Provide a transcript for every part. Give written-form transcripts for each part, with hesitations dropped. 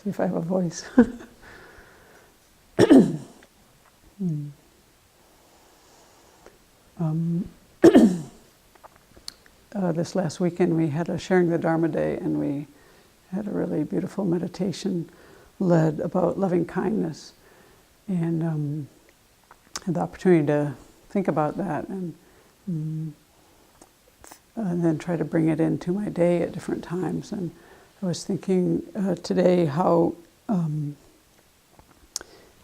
See if I have a voice. This last weekend we had a Sharing the Dharma Day, and we had a really beautiful meditation led about loving kindness, and had the opportunity to think about that and then try to bring it into my day at different times. And I was thinking today how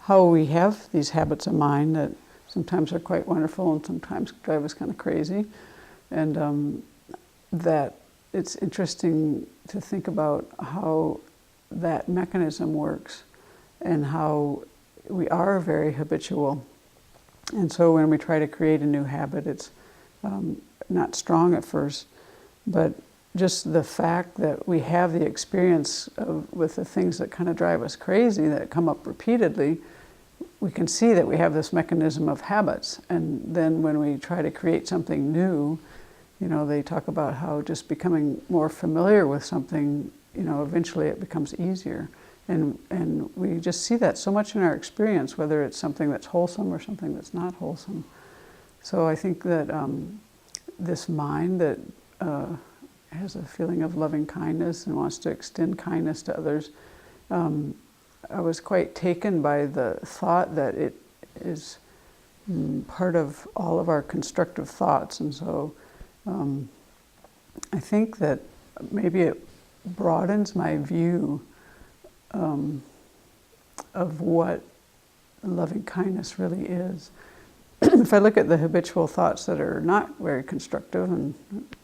we have these habits of mind that sometimes are quite wonderful and sometimes drive us kind of crazy, and that it's interesting to think about how that mechanism works and how we are very habitual. And so when we try to create a new habit, it's not strong at first, but just the fact that we have the experience with the things that kind of drive us crazy, that come up repeatedly, we can see that we have this mechanism of habits. And then when we try to create something new, they talk about how just becoming more familiar with something, eventually it becomes easier. And we just see that so much in our experience, whether it's something that's wholesome or something that's not wholesome. So I think that this mind that has a feeling of loving kindness and wants to extend kindness to others, I was quite taken by the thought that it is part of all of our constructive thoughts. And so I think that maybe it broadens my view of what loving kindness really is. If I look at the habitual thoughts that are not very constructive and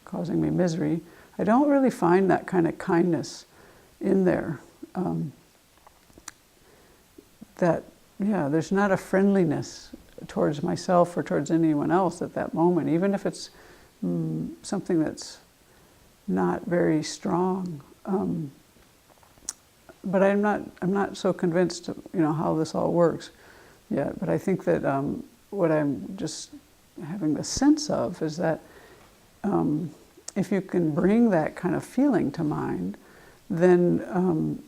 causing me misery, I don't really find that kind of kindness in there. There's not a friendliness towards myself or towards anyone else at that moment, even if it's something that's not very strong. But I'm not so convinced, how this all works yet. But I think that what I'm just having the sense of is that if you can bring that kind of feeling to mind, then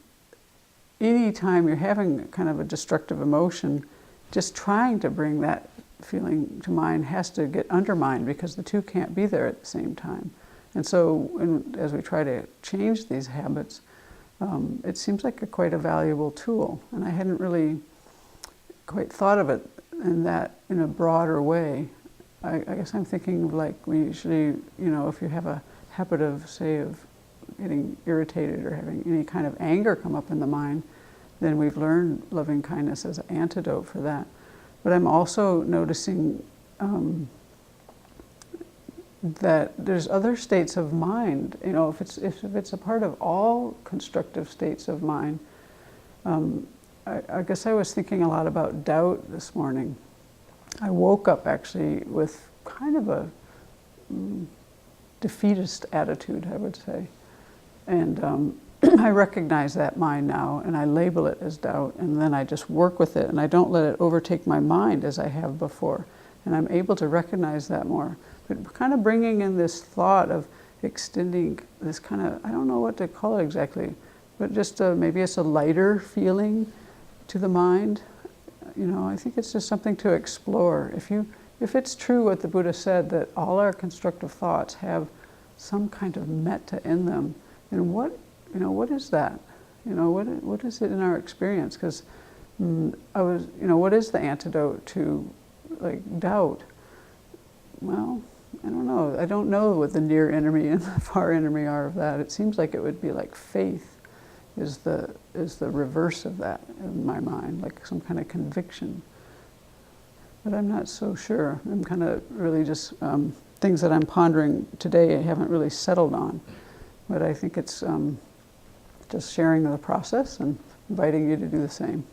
any time you're having kind of a destructive emotion, just trying to bring that feeling to mind has to get undermined, because the two can't be there at the same time. And so as we try to change these habits, it seems like quite a valuable tool. And I hadn't really quite thought of it in a broader way. I guess I'm thinking of like we usually, if you have a habit of, say, of getting irritated or having any kind of anger come up in the mind, then we've learned loving kindness as an antidote for that. But I'm also noticing that there's other states of mind. If it's a part of all constructive states of mind. I guess I was thinking a lot about doubt this morning. I woke up actually with kind of a defeatist attitude, I would say. And I recognize that mind now, and I label it as doubt, and then I just work with it, and I don't let it overtake my mind as I have before. And I'm able to recognize that more. But kind of bringing in this thought of extending this kind of, I don't know what to call it exactly, but just maybe it's a lighter feeling to the mind. I think it's just something to explore. If it's true what the Buddha said, that all our constructive thoughts have some kind of metta in them, then what is that? What is it in our experience? Because what is the antidote to doubt? Well, I don't know. I don't know what the near enemy and the far enemy are of that. It seems like it would be like faith is the reverse of that in my mind, like some kind of conviction. But I'm not so sure. I'm kind of really just things that I'm pondering today I haven't really settled on. But I think it's just sharing the process and inviting you to do the same.